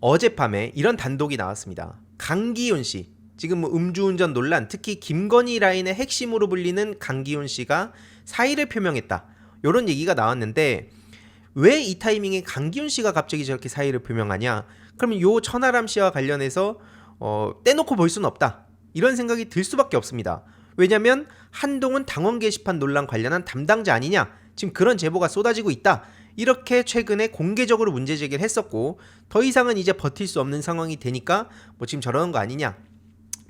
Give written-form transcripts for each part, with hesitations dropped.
어젯밤에 이런 단독이 나왔습니다. 강기훈 씨, 지금 뭐 음주운전 논란, 특히 김건희 라인의 핵심으로 불리는 강기훈 씨가 사의를 표명했다. 이런 얘기가 나왔는데 왜 이 타이밍에 강기훈 씨가 갑자기 저렇게 사의를 표명하냐? 그러면 요 천하람 씨와 관련해서 떼놓고 볼 수는 없다. 이런 생각이 들 수밖에 없습니다. 왜냐면 한동훈 당원 게시판 논란 관련한 담당자 아니냐? 지금 그런 제보가 쏟아지고 있다. 이렇게 최근에 공개적으로 문제 제기를 했었고 더 이상은 이제 버틸 수 없는 상황이 되니까 뭐 지금 저러는 거 아니냐?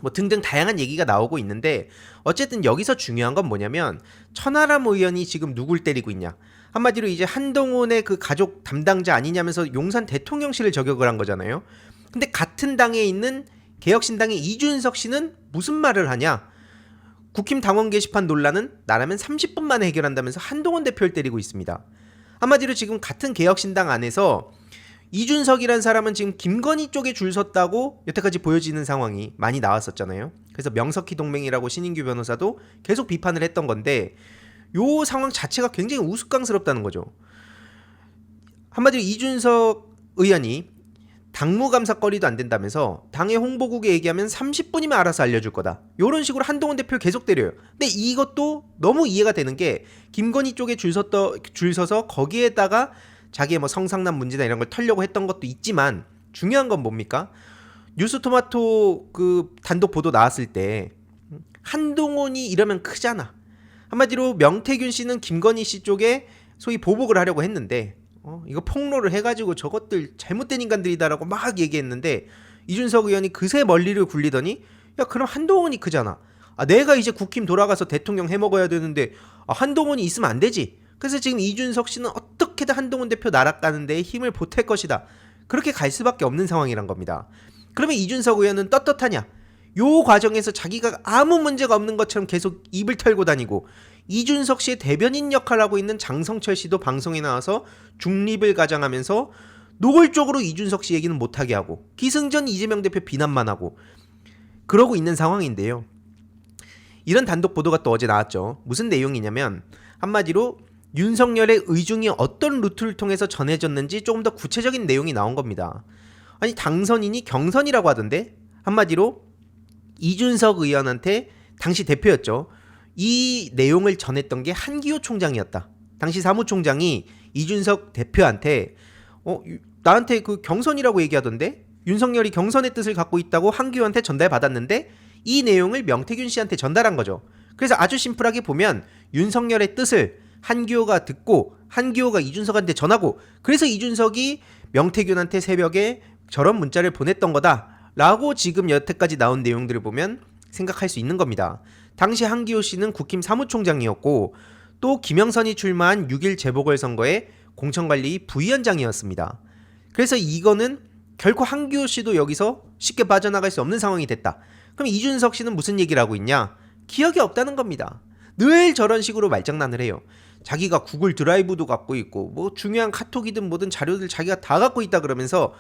뭐 등등 다양한 얘기가 나오고 있는데 어쨌든 여기서 중요한 건 뭐냐면 천하람 의원이 지금 누굴 때리고 있냐? 한마디로 이제 한동훈의 그 가족 담당자 아니냐면서 용산 대통령실을 저격을 한 거잖아요. 근데 같은 당에 있는 개혁신당의 이준석 씨는 무슨 말을 하냐? 국힘 당원 게시판 논란은 나라면 30분 만에 해결한다면서 한동훈 대표를 때리고 있습니다. 한마디로 지금 같은 개혁신당 안에서 이준석이란 사람은 지금 김건희 쪽에 줄 섰다고 여태까지 보여지는 상황이 많이 나왔었잖아요. 그래서 명석희 동맹이라고 신인규 변호사도 계속 비판을 했던 건데 요 상황 자체가 굉장히 우스꽝스럽다는 거죠. 한마디로 이준석 의원이 당무감사거리도 안 된다면서 당의 홍보국에 얘기하면 30분이면 알아서 알려줄 거다. 이런 식으로 한동훈 대표를 계속 때려요. 근데 이것도 너무 이해가 되는 게 김건희 쪽에 줄 서서 거기에다가 자기의 뭐 성상남 문제나 이런 걸 털려고 했던 것도 있지만 중요한 건 뭡니까? 뉴스토마토 그 단독 보도 나왔을 때 한동훈이 이러면 크잖아. 한마디로 명태균 씨는 김건희 씨 쪽에 소위 보복을 하려고 했는데 이거 폭로를 해가지고 저것들 잘못된 인간들이다라고 막 얘기했는데 이준석 의원이 그새 멀리를 굴리더니 야 그럼 한동훈이 크잖아. 내가 이제 국힘 돌아가서 대통령 해먹어야 되는데 한동훈이 있으면 안 되지. 그래서 지금 이준석 씨는 어떻게든 한동훈 대표 나락가는 데에 힘을 보탤 것이다. 그렇게 갈 수밖에 없는 상황이란 겁니다. 그러면 이준석 의원은 떳떳하냐? 요 과정에서 자기가 아무 문제가 없는 것처럼 계속 입을 털고 다니고 이준석 씨의 대변인 역할을 하고 있는 장성철 씨도 방송에 나와서 중립을 가장하면서 노골적으로 이준석 씨 얘기는 못하게 하고 기승전 이재명 대표 비난만 하고 그러고 있는 상황인데요. 이런 단독 보도가 또 어제 나왔죠. 무슨 내용이냐면 한마디로 윤석열의 의중이 어떤 루트를 통해서 전해졌는지 조금 더 구체적인 내용이 나온 겁니다. 아니 당선인이 경선이라고 하던데 한마디로 이준석 의원한테 당시 대표였죠. 이 내용을 전했던 게 한기호 총장이었다. 당시 사무총장이 이준석 대표한테 나한테 그 경선이라고 얘기하던데 윤석열이 경선의 뜻을 갖고 있다고 한기호한테 전달받았는데 이 내용을 명태균 씨한테 전달한 거죠. 그래서 아주 심플하게 보면 윤석열의 뜻을 한기호가 듣고 한기호가 이준석한테 전하고 그래서 이준석이 명태균한테 새벽에 저런 문자를 보냈던 거다 라고 지금 여태까지 나온 내용들을 보면 생각할 수 있는 겁니다. 당시 한기호 씨는 국힘 사무총장이었고 또 김영선이 출마한 6.1 재보궐선거의 공천관리 부위원장이었습니다. 그래서 이거는 결코 한기호 씨도 여기서 쉽게 빠져나갈 수 없는 상황이 됐다. 그럼 이준석 씨는 무슨 얘기를 하고 있냐? 기억이 없다는 겁니다. 늘 저런 식으로 말장난을 해요. 자기가 구글 드라이브도 갖고 있고 뭐 중요한 카톡이든 뭐든 자료들 자기가 다 갖고 있다 그러면서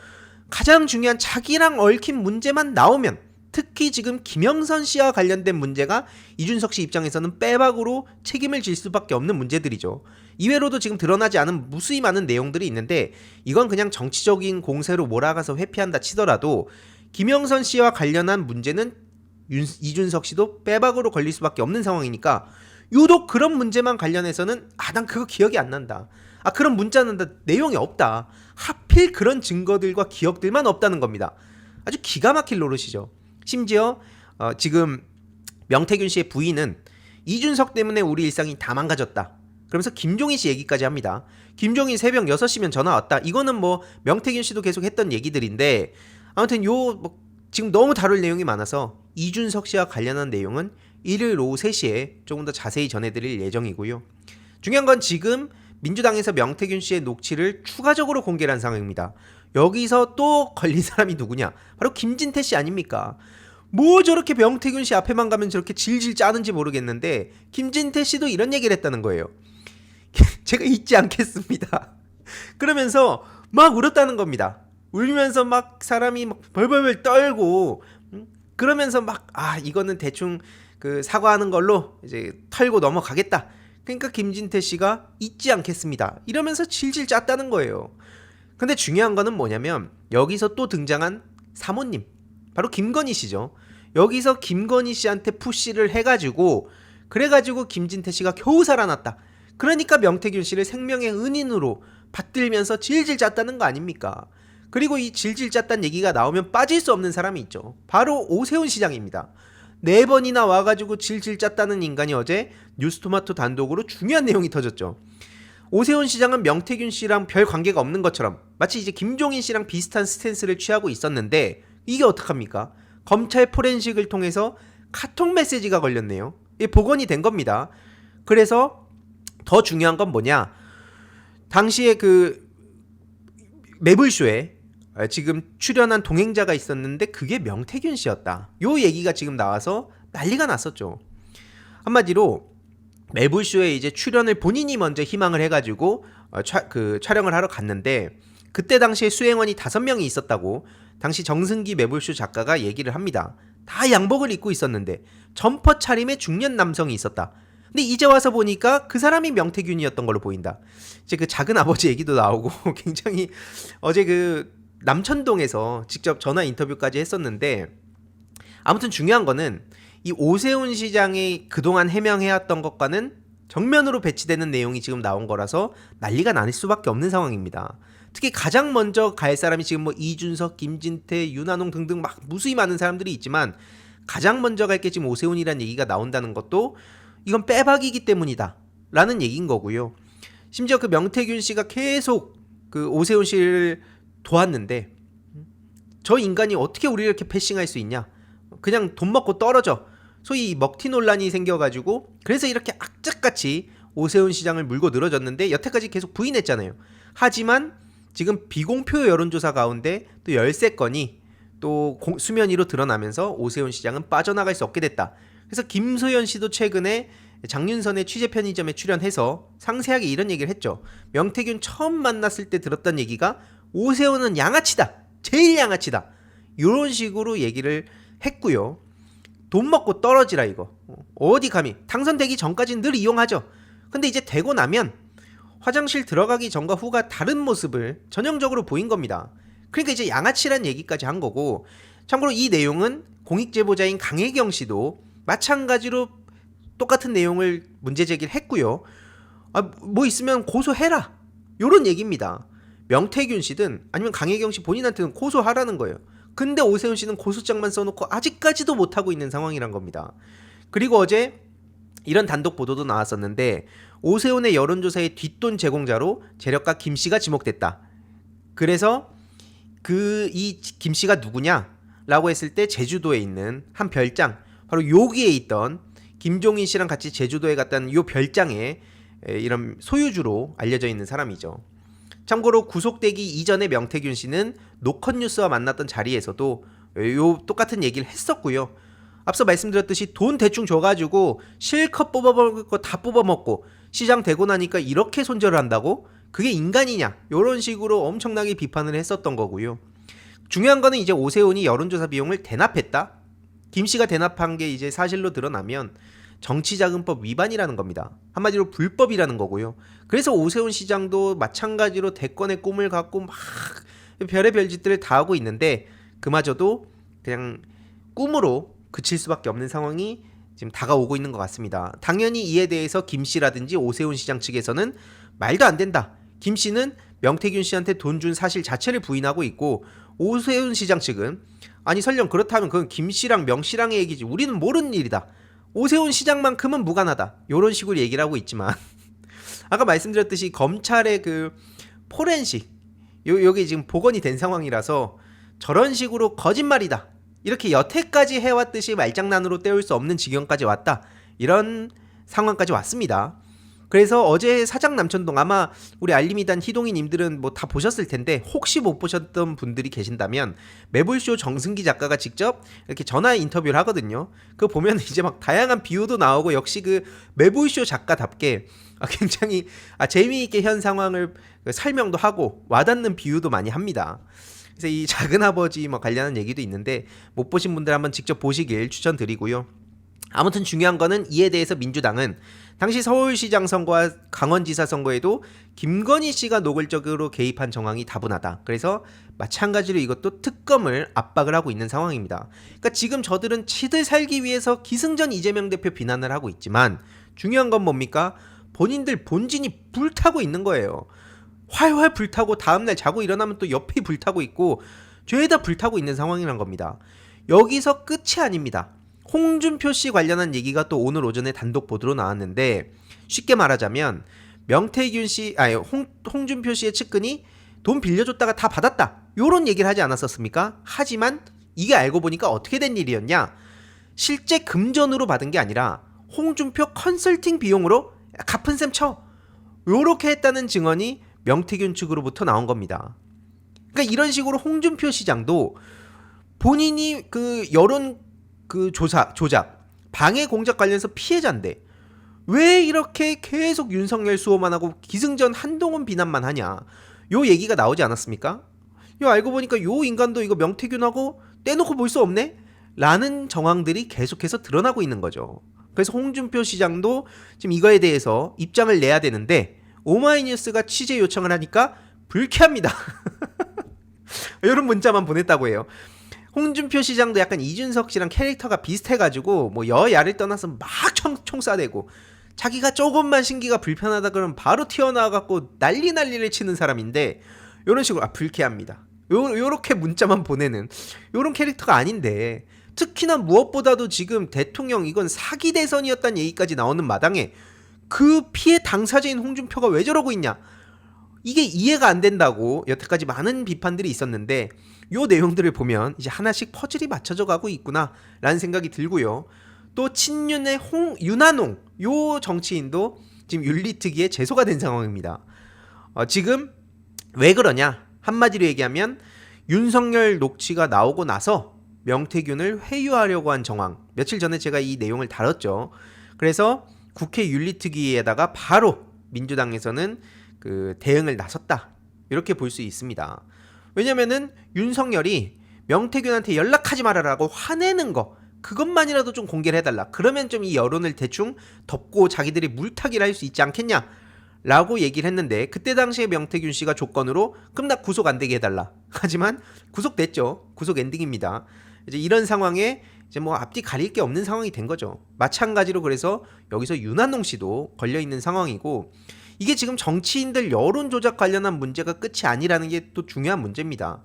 가장 중요한 자기랑 얽힌 문제만 나오면 특히 지금 김영선 씨와 관련된 문제가 이준석 씨 입장에서는 빼박으로 책임을 질 수밖에 없는 문제들이죠. 이외로도 지금 드러나지 않은 무수히 많은 내용들이 있는데 이건 그냥 정치적인 공세로 몰아가서 회피한다 치더라도 김영선 씨와 관련한 문제는 이준석 씨도 빼박으로 걸릴 수밖에 없는 상황이니까 유독 그런 문제만 관련해서는 난 그거 기억이 안 난다. 그런 문자는 내용이 없다. 하필 그런 증거들과 기억들만 없다는 겁니다. 아주 기가 막힐 노릇이죠. 심지어 지금 명태균 씨의 부인은 이준석 때문에 우리 일상이 다 망가졌다. 그러면서 김종인 씨 얘기까지 합니다. 김종인 새벽 6시면 전화 왔다. 이거는 뭐 명태균 씨도 계속 했던 얘기들인데 아무튼 지금 너무 다룰 내용이 많아서 이준석 씨와 관련한 내용은 일요일 오후 3시에 조금 더 자세히 전해드릴 예정이고요. 중요한 건 지금 민주당에서 명태균 씨의 녹취를 추가적으로 공개를 한 상황입니다. 여기서 또 걸린 사람이 누구냐? 바로 김진태 씨 아닙니까? 뭐 저렇게 명태균 씨 앞에만 가면 저렇게 질질 짜는지 모르겠는데 김진태 씨도 이런 얘기를 했다는 거예요. 제가 잊지 않겠습니다. 그러면서 막 울었다는 겁니다. 울면서 막 사람이 막 벌벌벌 떨고 그러면서 막 이거는 대충 그 사과하는 걸로 이제 털고 넘어가겠다. 그러니까 김진태 씨가 잊지 않겠습니다. 이러면서 질질 짰다는 거예요. 근데 중요한 거는 뭐냐면 여기서 또 등장한 사모님, 바로 김건희 씨죠. 여기서 김건희 씨한테 푸시를 해가지고 그래가지고 김진태 씨가 겨우 살아났다. 그러니까 명태균 씨를 생명의 은인으로 받들면서 질질 짰다는 거 아닙니까? 그리고 이 질질 짰다는 얘기가 나오면 빠질 수 없는 사람이 있죠. 바로 오세훈 시장입니다. 4번이나 와가지고 질질 짰다는 인간이 어제 뉴스토마토 단독으로 중요한 내용이 터졌죠. 오세훈 시장은 명태균 씨랑 별 관계가 없는 것처럼 마치 이제 김종인 씨랑 비슷한 스탠스를 취하고 있었는데 이게 어떡합니까? 검찰 포렌식을 통해서 카톡 메시지가 걸렸네요. 이게 복원이 된 겁니다. 그래서 더 중요한 건 뭐냐? 당시에 그 매불쇼에 지금 출연한 동행자가 있었는데 그게 명태균 씨였다. 요 얘기가 지금 나와서 난리가 났었죠. 한마디로 매불쇼에 이제 출연을 본인이 먼저 희망을 해가지고 촬영을 하러 갔는데 그때 당시에 수행원이 5명이 있었다고 당시 정승기 매불쇼 작가가 얘기를 합니다. 다 양복을 입고 있었는데 점퍼 차림의 중년 남성이 있었다. 근데 이제 와서 보니까 그 사람이 명태균이었던 걸로 보인다. 이제 그 작은 아버지 얘기도 나오고 굉장히 어제 그 남천동에서 직접 전화 인터뷰까지 했었는데 아무튼 중요한 거는 이 오세훈 시장이 그동안 해명해왔던 것과는 정면으로 배치되는 내용이 지금 나온 거라서 난리가 날 수밖에 없는 상황입니다. 특히 가장 먼저 갈 사람이 지금 뭐 이준석, 김진태, 윤한홍 등등 막 무수히 많은 사람들이 있지만 가장 먼저 갈 게 지금 오세훈이라는 얘기가 나온다는 것도 이건 빼박이기 때문이다 라는 얘기인 거고요. 심지어 그 명태균 씨가 계속 그 오세훈 씨를 도왔는데 저 인간이 어떻게 우리를 이렇게 패싱할 수 있냐, 그냥 돈 먹고 떨어져, 소위 먹튀 논란이 생겨가지고 그래서 이렇게 악착같이 오세훈 시장을 물고 늘어졌는데 여태까지 계속 부인했잖아요. 하지만 지금 비공표 여론조사 가운데 또 13건이 또 수면 위로 드러나면서 오세훈 시장은 빠져나갈 수 없게 됐다. 그래서 김소연 씨도 최근에 장윤선의 취재 편의점에 출연해서 상세하게 이런 얘기를 했죠. 명태균 처음 만났을 때 들었던 얘기가 오세훈은 양아치다, 제일 양아치다, 이런 식으로 얘기를 했고요. 돈 먹고 떨어지라 이거. 어디 감히. 당선되기 전까지는 늘 이용하죠. 근데 이제 되고 나면 화장실 들어가기 전과 후가 다른 모습을 전형적으로 보인 겁니다. 그러니까 이제 양아치란 얘기까지 한 거고, 참고로 이 내용은 공익제보자인 강혜경 씨도 마찬가지로 똑같은 내용을 문제 제기를 했고요. 뭐 있으면 고소해라, 요런 얘기입니다. 명태균 씨든 아니면 강혜경 씨 본인한테는 고소하라는 거예요. 근데 오세훈 씨는 고소장만 써놓고 아직까지도 못하고 있는 상황이란 겁니다. 그리고 어제 이런 단독 보도도 나왔었는데 오세훈의 여론조사의 뒷돈 제공자로 재력가 김 씨가 지목됐다. 그래서 이 김 씨가 누구냐? 라고 했을 때 제주도에 있는 한 별장, 바로 여기에 있던 김종인 씨랑 같이 제주도에 갔다는 요 별장의 이런 소유주로 알려져 있는 사람이죠. 참고로 구속되기 이전에 명태균 씨는 노컷뉴스와 만났던 자리에서도 요 똑같은 얘기를 했었고요. 앞서 말씀드렸듯이 돈 대충 줘가지고 실컷 뽑아먹을 거 다 뽑아먹고 시장 되고 나니까 이렇게 손절을 한다고? 그게 인간이냐? 이런 식으로 엄청나게 비판을 했었던 거고요. 중요한 거는 이제 오세훈이 여론조사 비용을 대납했다? 김 씨가 대납한 게 이제 사실로 드러나면 정치자금법 위반이라는 겁니다. 한마디로 불법이라는 거고요. 그래서 오세훈 시장도 마찬가지로 대권의 꿈을 갖고 막 별의별 짓들을 다 하고 있는데 그마저도 그냥 꿈으로 그칠 수밖에 없는 상황이 지금 다가오고 있는 것 같습니다. 당연히 이에 대해서 김 씨라든지 오세훈 시장 측에서는 말도 안 된다. 김 씨는 명태균 씨한테 돈 준 사실 자체를 부인하고 있고, 오세훈 시장 측은 아니 설령 그렇다면 그건 김 씨랑 명 씨랑의 얘기지 우리는 모르는 일이다, 오세훈 시장만큼은 무관하다, 이런 식으로 얘기를 하고 있지만 아까 말씀드렸듯이 검찰의 그 포렌식 요게 지금 복원이 된 상황이라서 저런 식으로 거짓말이다, 이렇게 여태까지 해왔듯이 말장난으로 때울 수 없는 지경까지 왔다, 이런 상황까지 왔습니다. 그래서 어제 사장 남천동, 아마 우리 알림이단 희동이님들은 뭐 다 보셨을 텐데 혹시 못 보셨던 분들이 계신다면 매불쇼 정승기 작가가 직접 이렇게 전화 인터뷰를 하거든요. 그거 보면 이제 막 다양한 비유도 나오고 역시 그 매불쇼 작가답게 굉장히 재미있게 현 상황을 설명도 하고 와닿는 비유도 많이 합니다. 그래서 이 작은 아버지 뭐 관련한 얘기도 있는데 못 보신 분들 한번 직접 보시길 추천드리고요. 아무튼 중요한 거는 이에 대해서 민주당은 당시 서울시장 선거와 강원지사 선거에도 김건희 씨가 노골적으로 개입한 정황이 다분하다. 그래서 마찬가지로 이것도 특검을 압박을 하고 있는 상황입니다. 그러니까 지금 저들은 치들 살기 위해서 기승전 이재명 대표 비난을 하고 있지만 중요한 건 뭡니까? 본인들 본진이 불타고 있는 거예요. 활활 불타고 다음날 자고 일어나면 또 옆이 불타고 있고 죄다 불타고 있는 상황이란 겁니다. 여기서 끝이 아닙니다. 홍준표 씨 관련한 얘기가 또 오늘 오전에 단독 보도로 나왔는데 쉽게 말하자면 명태균 씨, 홍준표 씨의 측근이 돈 빌려줬다가 다 받았다. 요런 얘기를 하지 않았었습니까? 하지만 이게 알고 보니까 어떻게 된 일이었냐? 실제 금전으로 받은 게 아니라 홍준표 컨설팅 비용으로 갚은 셈 쳐. 요렇게 했다는 증언이 명태균 측으로부터 나온 겁니다. 그러니까 이런 식으로 홍준표 시장도 본인이 그 여론 조작, 방해 공작 관련해서 피해자인데 왜 이렇게 계속 윤석열 수호만 하고 기승전 한동훈 비난만 하냐? 요 얘기가 나오지 않았습니까? 요 알고 보니까 요 인간도 이거 명태균하고 떼놓고 볼 수 없네? 라는 정황들이 계속해서 드러나고 있는 거죠. 그래서 홍준표 시장도 지금 이거에 대해서 입장을 내야 되는데 오마이뉴스가 취재 요청을 하니까 불쾌합니다. 이런 문자만 보냈다고 해요. 홍준표 시장도 약간 이준석 씨랑 캐릭터가 비슷해가지고 뭐 여야를 떠나서 막 총싸대고 자기가 조금만 신기가 불편하다 그러면 바로 튀어나와갖고 난리를 치는 사람인데 이런 식으로 불쾌합니다. 요렇게 문자만 보내는 요런 캐릭터가 아닌데 특히나 무엇보다도 지금 대통령 이건 사기 대선이었다는 얘기까지 나오는 마당에 그 피해 당사자인 홍준표가 왜 저러고 있냐? 이게 이해가 안 된다고 여태까지 많은 비판들이 있었는데 요 내용들을 보면 이제 하나씩 퍼즐이 맞춰져 가고 있구나 라는 생각이 들고요. 또 친윤의 윤한홍 요 정치인도 지금 윤리특위에 제소가 된 상황입니다. 지금 왜 그러냐? 한마디로 얘기하면 윤석열 녹취가 나오고 나서 명태균을 회유하려고 한 정황. 며칠 전에 제가 이 내용을 다뤘죠. 그래서 국회 윤리특위에다가 바로 민주당에서는 그 대응을 나섰다. 이렇게 볼 수 있습니다. 왜냐면은 윤석열이 명태균한테 연락하지 말아라고 화내는 거 그것만이라도 좀 공개를 해달라. 그러면 좀 이 여론을 대충 덮고 자기들이 물타기를 할 수 있지 않겠냐 라고 얘기를 했는데 그때 당시에 명태균 씨가 조건으로 그럼 나 구속 안 되게 해달라. 하지만 구속됐죠. 구속 엔딩입니다. 이제 이런 상황에 이제 뭐 앞뒤 가릴 게 없는 상황이 된 거죠. 마찬가지로 그래서 여기서 윤한홍 씨도 걸려 있는 상황이고 이게 지금 정치인들 여론 조작 관련한 문제가 끝이 아니라는 게 또 중요한 문제입니다.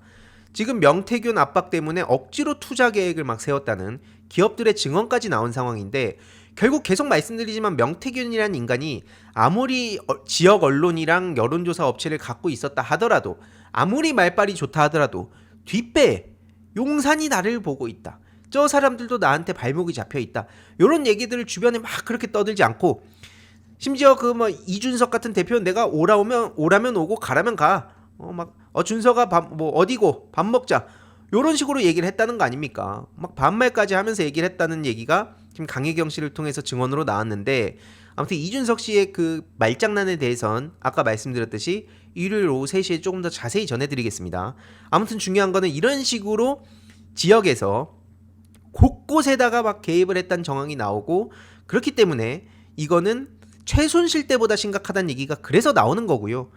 지금 명태균 압박 때문에 억지로 투자 계획을 막 세웠다는 기업들의 증언까지 나온 상황인데 결국 계속 말씀드리지만 명태균이라는 인간이 아무리 지역 언론이랑 여론조사 업체를 갖고 있었다 하더라도 아무리 말빨이 좋다 하더라도 뒷배에 용산이 나를 보고 있다. 저 사람들도 나한테 발목이 잡혀 있다. 이런 얘기들을 주변에 막 그렇게 떠들지 않고 심지어 그 뭐 이준석 같은 대표는 내가 오라면 오고 가라면 가. 준석아 뭐 어디고 밥 먹자. 요런 식으로 얘기를 했다는 거 아닙니까? 막 반말까지 하면서 얘기를 했다는 얘기가 지금 강혜경 씨를 통해서 증언으로 나왔는데 아무튼 이준석 씨의 그 말장난에 대해선 아까 말씀드렸듯이 일요일 오후 3시에 조금 더 자세히 전해드리겠습니다. 아무튼 중요한 거는 이런 식으로 지역에서 곳곳에다가 막 개입을 했다는 정황이 나오고 그렇기 때문에 이거는 최순실 때보다 심각하다는 얘기가 그래서 나오는 거고요.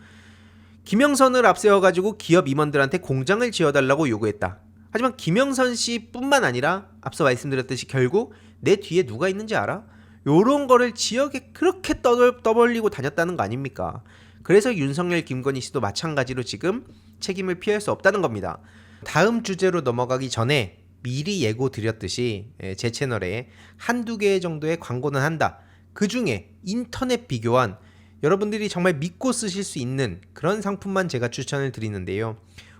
김영선을 앞세워가지고 기업 임원들한테 공장을 지어달라고 요구했다. 하지만 김영선 씨뿐만 아니라 앞서 말씀드렸듯이 결국 내 뒤에 누가 있는지 알아? 요런 거를 지역에 그렇게 떠벌리고 다녔다는 거 아닙니까? 그래서 윤석열 김건희 씨도 마찬가지로 지금 책임을 피할 수 없다는 겁니다. 다음 주제로 넘어가기 전에 미리 예고 드렸듯이 제 채널에 한두 개 정도의 광고는 한다. 그 중에 인터넷 비교한 여러분들이 정말 믿고 쓰실 수 있는 그런 상품만 제가 추천을 드리는데요.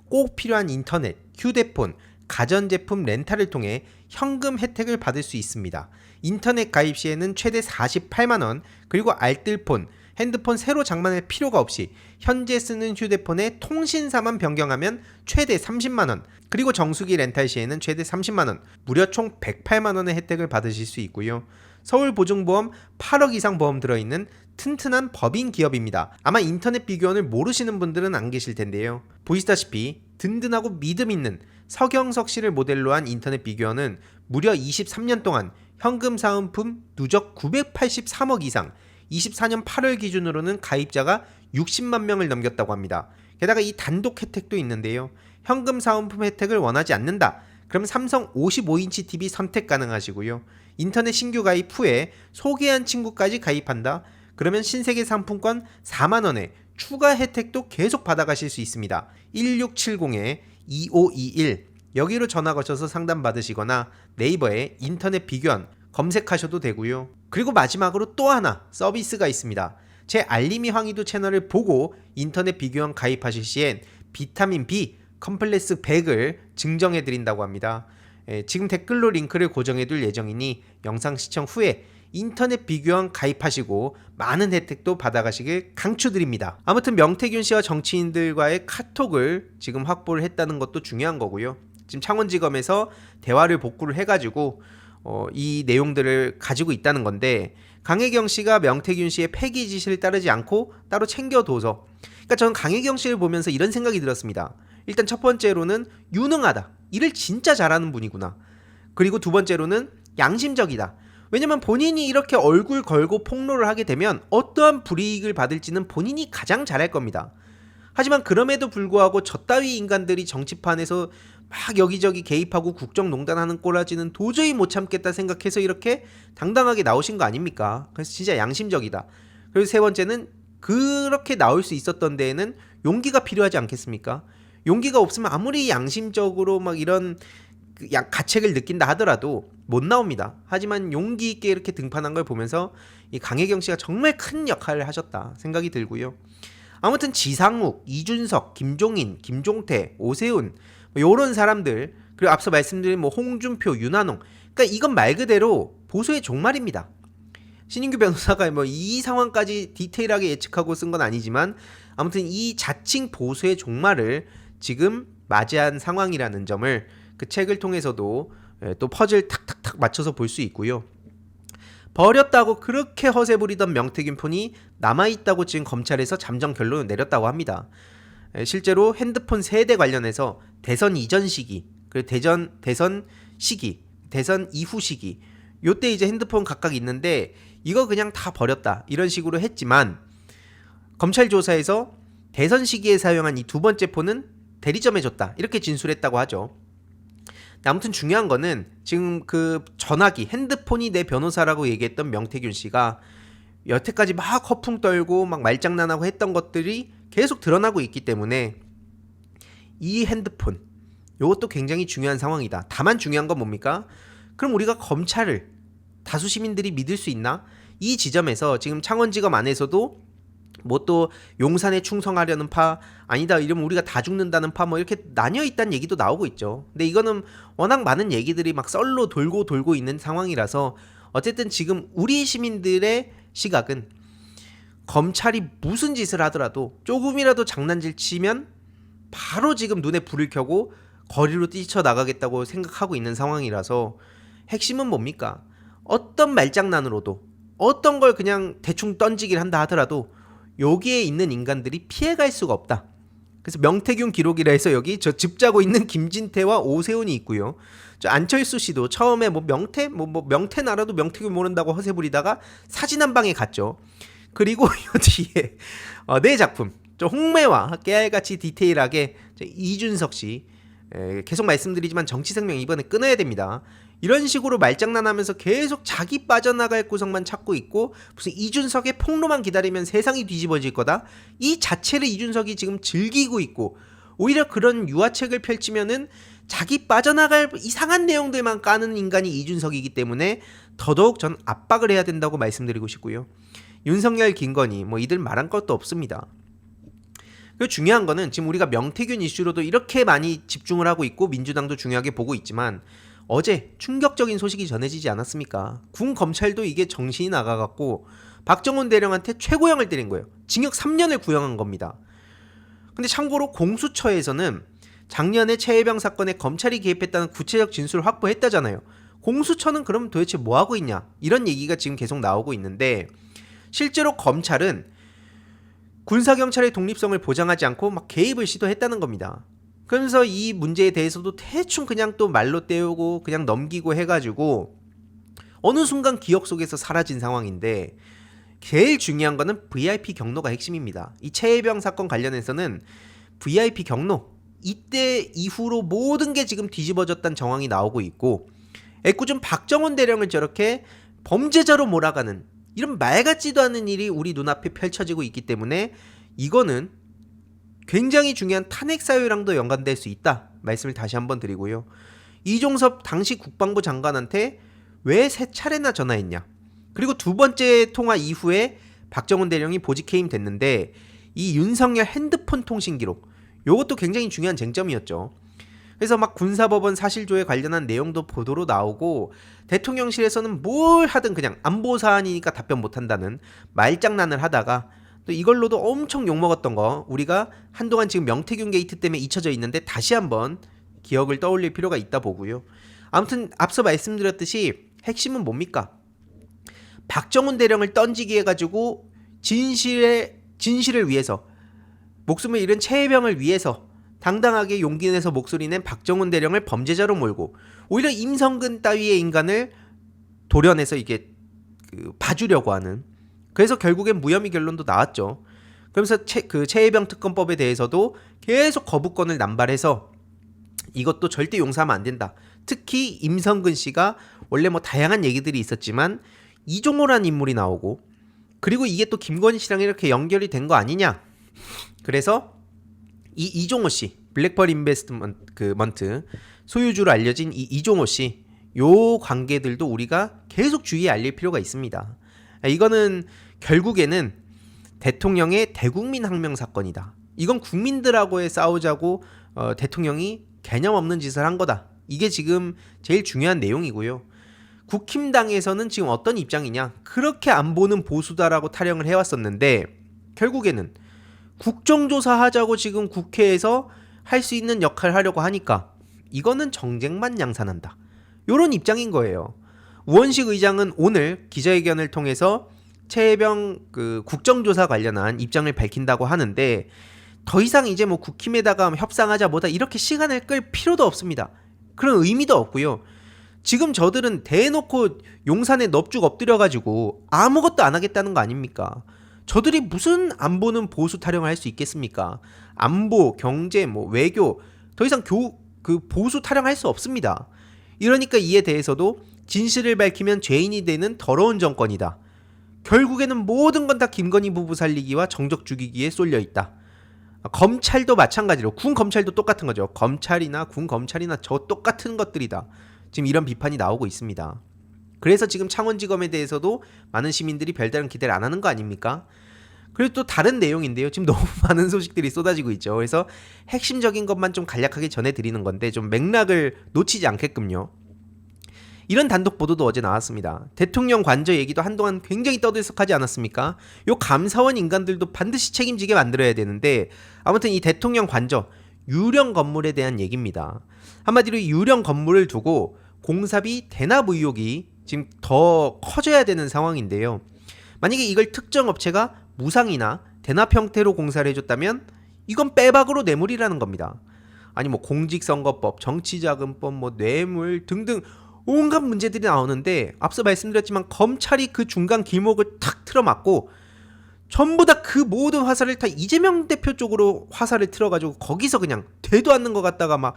꼭 필요한 인터넷, 휴대폰, 가전제품 렌탈을 통해 현금 혜택을 받을 수 있습니다. 인터넷 가입 시에는 최대 48만원, 그리고 알뜰폰, 핸드폰 새로 장만할 필요가 없이 현재 쓰는 휴대폰의 통신사만 변경하면 최대 30만원, 그리고 정수기 렌탈 시에는 최대 30만원, 무려 총 108만원의 혜택을 받으실 수 있고요. 서울보증보험 8억 이상 보험 들어있는 튼튼한 법인 기업입니다. 아마 인터넷 비교원을 모르시는 분들은 안 계실 텐데요. 보시다시피 든든하고 믿음 있는 서경석 씨를 모델로 한 인터넷 비교원은 무려 23년 동안 현금 사은품 누적 983억 이상, 24년 8월 기준으로는 가입자가 60만 명을 넘겼다고 합니다. 게다가 이 단독 혜택도 있는데요. 현금 사은품 혜택을 원하지 않는다. 그럼 삼성 55인치 TV 선택 가능하시고요. 인터넷 신규 가입 후에 소개한 친구까지 가입한다. 그러면 신세계 상품권 4만원에 추가 혜택도 계속 받아가실 수 있습니다. 1670-2521 여기로 전화 거셔서 상담 받으시거나 네이버에 인터넷 비교원 검색하셔도 되고요. 그리고 마지막으로 또 하나 서비스가 있습니다. 제 알림이 황희도 채널을 보고 인터넷 비교원 가입하실 시엔 비타민 B 컴플렉스 100을 증정해 드린다고 합니다. 지금 댓글로 링크를 고정해 둘 예정이니 영상 시청 후에 인터넷 비교원 가입하시고 많은 혜택도 받아가시길 강추드립니다. 아무튼 명태균 씨와 정치인들과의 카톡을 지금 확보를 했다는 것도 중요한 거고요. 지금 창원지검에서 대화를 복구를 해가지고 이 내용들을 가지고 있다는 건데, 강혜경 씨가 명태균 씨의 폐기 지시를 따르지 않고 따로 챙겨둬서, 그러니까 저는 강혜경 씨를 보면서 이런 생각이 들었습니다. 일단 첫 번째로는 유능하다. 일을 진짜 잘하는 분이구나. 그리고 두 번째로는 양심적이다. 왜냐면 본인이 이렇게 얼굴 걸고 폭로를 하게 되면 어떠한 불이익을 받을지는 본인이 가장 잘할 겁니다. 하지만 그럼에도 불구하고 저따위 인간들이 정치판에서 막 여기저기 개입하고 국정농단하는 꼬라지는 도저히 못 참겠다 생각해서 이렇게 당당하게 나오신 거 아닙니까? 그래서 진짜 양심적이다. 그리고 세 번째는 그렇게 나올 수 있었던 데에는 용기가 필요하지 않겠습니까? 용기가 없으면 아무리 양심적으로 막 이런 가책을 느낀다 하더라도 못 나옵니다. 하지만 용기 있게 이렇게 등판한 걸 보면서 이 강혜경 씨가 정말 큰 역할을 하셨다 생각이 들고요. 아무튼 지상욱, 이준석, 김종인, 김종태, 오세훈 이런 사람들, 그리고 앞서 말씀드린 홍준표, 윤한홍, 그러니까 이건 말 그대로 보수의 종말입니다. 신인규 변호사가 이 상황까지 디테일하게 예측하고 쓴 건 아니지만 아무튼 이 자칭 보수의 종말을 지금 맞이한 상황이라는 점을 그 책을 통해서도 또 퍼즐 탁탁탁 맞춰서 볼 수 있고요. 버렸다고 그렇게 허세 부리던 명태균 폰이 남아있다고 지금 검찰에서 잠정 결론을 내렸다고 합니다. 실제로 핸드폰 세대 관련해서 대선 이전 시기, 그리고 대선 시기, 대선 이후 시기, 요때 이제 핸드폰 각각 있는데 이거 그냥 다 버렸다 이런 식으로 했지만, 검찰 조사에서 대선 시기에 사용한 이 두 번째 폰은 대리점에 줬다 이렇게 진술했다고 하죠. 아무튼 중요한 거는 지금 그 전화기, 핸드폰이 내 변호사라고 얘기했던 명태균 씨가 여태까지 막 허풍 떨고 막 말장난하고 했던 것들이 계속 드러나고 있기 때문에 이 핸드폰, 이것도 굉장히 중요한 상황이다. 다만 중요한 건 뭡니까? 그럼 우리가 검찰을 다수 시민들이 믿을 수 있나? 이 지점에서 지금 창원지검 안에서도 또 용산에 충성하려는 파, 아니다 이러면 우리가 다 죽는다는 파, 이렇게 나뉘어 있다는 얘기도 나오고 있죠. 근데 이거는 워낙 많은 얘기들이 막 썰로 돌고 있는 상황이라서 어쨌든 지금 우리 시민들의 시각은 검찰이 무슨 짓을 하더라도 조금이라도 장난질 치면 바로 지금 눈에 불을 켜고 거리로 뛰쳐나가겠다고 생각하고 있는 상황이라서, 핵심은 뭡니까? 어떤 말장난으로도 어떤 걸 그냥 대충 던지기를 한다 하더라도 여기에 있는 인간들이 피해갈 수가 없다. 그래서 명태균 기록이라 해서 여기 저 집 자고 있는 김진태와 오세훈이 있고요. 저 안철수 씨도 처음에 명태 나라도 명태균 모른다고 허세 부리다가 사진 한 방에 갔죠. 그리고 이 뒤에 내 작품 저 홍매와 깨알같이 디테일하게 이준석 씨, 계속 말씀드리지만 정치 생명 이번에 끊어야 됩니다. 이런 식으로 말장난하면서 계속 자기 빠져나갈 구석만 찾고 있고 무슨 이준석의 폭로만 기다리면 세상이 뒤집어질 거다, 이 자체를 이준석이 지금 즐기고 있고 오히려 그런 유화책을 펼치면은 자기 빠져나갈 이상한 내용들만 까는 인간이 이준석이기 때문에 더더욱 전 압박을 해야 된다고 말씀드리고 싶고요. 윤석열, 김건희 이들 말한 것도 없습니다. 그리고 중요한 거는 지금 우리가 명태균 이슈로도 이렇게 많이 집중을 하고 있고 민주당도 중요하게 보고 있지만 어제 충격적인 소식이 전해지지 않았습니까? 군 검찰도 이게 정신이 나가갖고 박정훈 대령한테 최고형을 때린 거예요. 징역 3년을 구형한 겁니다. 근데 참고로 공수처에서는 작년에 최혜병 사건에 검찰이 개입했다는 구체적 진술을 확보했다잖아요. 공수처는 그럼 도대체 뭐하고 있냐? 이런 얘기가 지금 계속 나오고 있는데, 실제로 검찰은 군사경찰의 독립성을 보장하지 않고 막 개입을 시도했다는 겁니다. 그러면서 이 문제에 대해서도 대충 그냥 또 말로 때우고 그냥 넘기고 해가지고 어느 순간 기억 속에서 사라진 상황인데 제일 중요한 거는 VIP 경로가 핵심입니다. 이 최혜병 사건 관련해서는 VIP 경로 이때 이후로 모든 게 지금 뒤집어졌다는 정황이 나오고 있고 애꿎은 박정훈 대령을 저렇게 범죄자로 몰아가는 이런 말 같지도 않은 일이 우리 눈앞에 펼쳐지고 있기 때문에 이거는 굉장히 중요한 탄핵 사유랑도 연관될 수 있다 말씀을 다시 한번 드리고요. 이종섭 당시 국방부 장관한테 왜 3차례나 전화했냐. 그리고 두 번째 통화 이후에 박정훈 대령이 보직해임 됐는데 이 윤석열 핸드폰 통신 기록 요것도 굉장히 중요한 쟁점이었죠. 그래서 막 군사법원 사실조회 관련한 내용도 보도로 나오고 대통령실에서는 뭘 하든 그냥 안보 사안이니까 답변 못한다는 말장난을 하다가 또 이걸로도 엄청 욕먹었던 거 우리가 한동안 지금 명태균 게이트 때문에 잊혀져 있는데 다시 한번 기억을 떠올릴 필요가 있다 보고요. 아무튼 앞서 말씀드렸듯이 핵심은 뭡니까? 박정훈 대령을 던지기 해가지고 진실을 위해서 목숨을 잃은 최혜병을 위해서 당당하게 용기 내서 목소리 낸 박정훈 대령을 범죄자로 몰고 오히려 임성근 따위의 인간을 도려내서 이게 봐주려고 하는 그래서 결국엔 무혐의 결론도 나왔죠. 그러면서 최혜병 특검법에 대해서도 계속 거부권을 남발해서 이것도 절대 용서하면 안 된다. 특히 임성근 씨가 원래 뭐 다양한 얘기들이 있었지만 이종호라는 인물이 나오고 그리고 이게 또 김건희 씨랑 이렇게 연결이 된 거 아니냐. 그래서 이 이종호 씨 블랙펄 인베스트먼트 소유주로 알려진 이 이종호 씨 요 관계들도 우리가 계속 주의에 알릴 필요가 있습니다. 이거는 결국에는 대통령의 대국민 항명 사건이다. 이건 국민들하고의 싸우자고 대통령이 개념 없는 짓을 한 거다. 이게 지금 제일 중요한 내용이고요. 국힘당에서는 지금 어떤 입장이냐? 그렇게 안 보는 보수다라고 타령을 해왔었는데 결국에는 국정조사 하자고 지금 국회에서 할 수 있는 역할을 하려고 하니까 이거는 정쟁만 양산한다. 요런 입장인 거예요. 우원식 의장은 오늘 기자회견을 통해서 최혜병 국정조사 관련한 입장을 밝힌다고 하는데 더 이상 이제 뭐 국힘에다가 협상하자 뭐다 이렇게 시간을 끌 필요도 없습니다. 그런 의미도 없고요. 지금 저들은 대놓고 용산에 넙죽 엎드려가지고 아무것도 안 하겠다는 거 아닙니까? 저들이 무슨 안보는 보수 타령을 할 수 있겠습니까? 안보, 경제, 뭐 외교 더 이상 보수 타령할 수 없습니다. 이러니까 이에 대해서도 진실을 밝히면 죄인이 되는 더러운 정권이다. 결국에는 모든 건 다 김건희 부부 살리기와 정적 죽이기에 쏠려 있다. 검찰도 마찬가지로 군 검찰도 똑같은 거죠. 검찰이나 군 검찰이나 저 똑같은 것들이다. 지금 이런 비판이 나오고 있습니다. 그래서 지금 창원지검에 대해서도 많은 시민들이 별다른 기대를 안 하는 거 아닙니까? 그리고 또 다른 내용인데요. 지금 너무 많은 소식들이 쏟아지고 있죠. 그래서 핵심적인 것만 좀 간략하게 전해드리는 건데 좀 맥락을 놓치지 않게끔요. 이런 단독 보도도 어제 나왔습니다. 대통령 관저 얘기도 한동안 굉장히 떠들썩하지 않았습니까? 요 감사원 인간들도 반드시 책임지게 만들어야 되는데 아무튼 이 대통령 관저 유령 건물에 대한 얘기입니다. 한마디로 유령 건물을 두고 공사비 대납 의혹이 지금 더 커져야 되는 상황인데요. 만약에 이걸 특정 업체가 무상이나 대납 형태로 공사를 해줬다면 이건 빼박으로 뇌물이라는 겁니다. 아니 뭐 공직선거법, 정치자금법, 뭐 뇌물 등등 온갖 문제들이 나오는데 앞서 말씀드렸지만 검찰이 그 중간 길목을 탁 틀어막고 전부 다 그 모든 화살을 다 이재명 대표 쪽으로 화살을 틀어가지고 거기서 그냥 되도 않는 것 같다가 막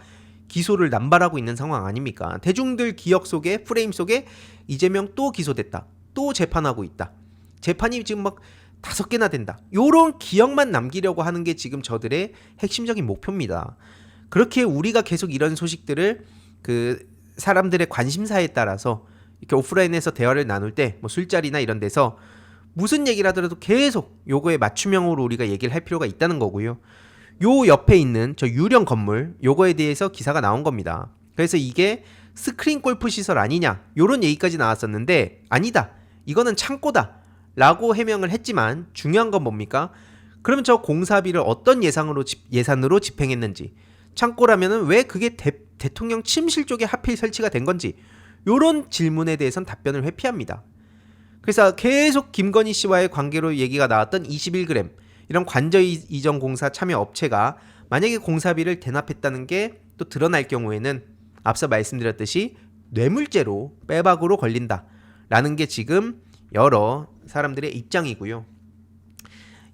기소를 남발하고 있는 상황 아닙니까? 대중들 기억 속에 프레임 속에 이재명 또 기소됐다. 또 재판하고 있다. 재판이 지금 막 5개나 된다. 요런 기억만 남기려고 하는 게 지금 저들의 핵심적인 목표입니다. 그렇게 우리가 계속 이런 소식들을 사람들의 관심사에 따라서 이렇게 오프라인에서 대화를 나눌 때 뭐 술자리나 이런 데서 무슨 얘기를 하더라도 계속 요거에 맞춤형으로 우리가 얘기를 할 필요가 있다는 거고요. 요 옆에 있는 저 유령 건물 요거에 대해서 기사가 나온 겁니다. 그래서 이게 스크린 골프 시설 아니냐 요런 얘기까지 나왔었는데 아니다. 이거는 창고다 라고 해명을 했지만 중요한 건 뭡니까? 그러면 저 공사비를 어떤 예산으로 집행했는지 창고라면은 왜 그게 대통령 침실 쪽에 하필 설치가 된 건지 요런 질문에 대해서는 답변을 회피합니다. 그래서 계속 김건희 씨와의 관계로 얘기가 나왔던 21g 이런 관저 이전 공사 참여 업체가 만약에 공사비를 대납했다는 게 또 드러날 경우에는 앞서 말씀드렸듯이 뇌물죄로 빼박으로 걸린다 라는 게 지금 여러 사람들의 입장이고요.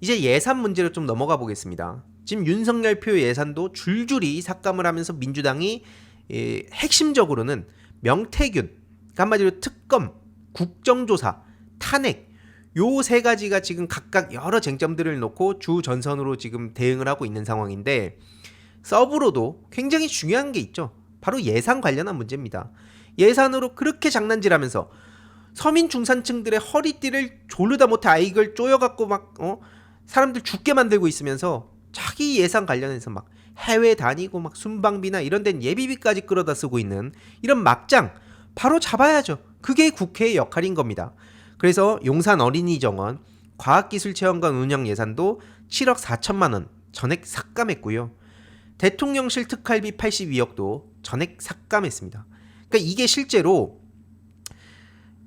이제 예산 문제로 좀 넘어가 보겠습니다. 지금 윤석열 표 예산도 줄줄이 삭감을 하면서 민주당이 핵심적으로는 명태균, 한마디로 특검, 국정조사, 탄핵 요 세 가지가 지금 각각 여러 쟁점들을 놓고 주 전선으로 지금 대응을 하고 있는 상황인데, 서브로도 굉장히 중요한 게 있죠. 바로 예산 관련한 문제입니다. 예산으로 그렇게 장난질하면서 서민 중산층들의 허리띠를 조르다 못해 이걸 쪼여갖고 막 사람들 죽게 만들고 있으면서 자기 예산 관련해서 막 해외 다니고 막 순방비나 이런 데는 예비비까지 끌어다 쓰고 있는 이런 막장 바로 잡아야죠. 그게 국회의 역할인 겁니다. 그래서 용산 어린이정원 과학기술체험관 운영 예산도 7억 4천만 원 전액 삭감했고요. 대통령실 특활비 82억도 전액 삭감했습니다. 그러니까 이게 실제로